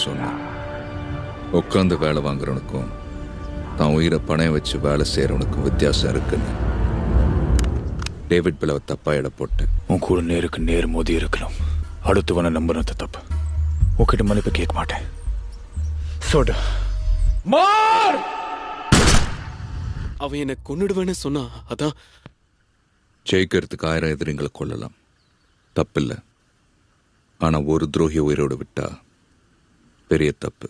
சொன்னான். உட்காந்து வேலை வாங்குறவனுக்கும் தான் உயிரை பணைய வச்சு வேலை செய்யறவனுக்கும் வித்தியாசம் இருக்குன்னு டேவிட் பிளவை தப்பா இட போட்டு. உன் கூட நேருக்கு நேர் மோதி இருக்கலாம். அடுத்தவனை நம்புறது தப்பு. உன்கிட்ட மன்னிப்பு கேட்க மாட்டேன். சொடு மார். அவன் என்னை கொன்னுடுவேன்னு சொன்னா அதான். ஜெயிக்கிறதுக்கு 1000 எதிரிங்களை கொள்ளலாம், தப்பில்லை. ஆனா ஒரு துரோகி உயிரோடு விட்டா பெரிய தப்பு.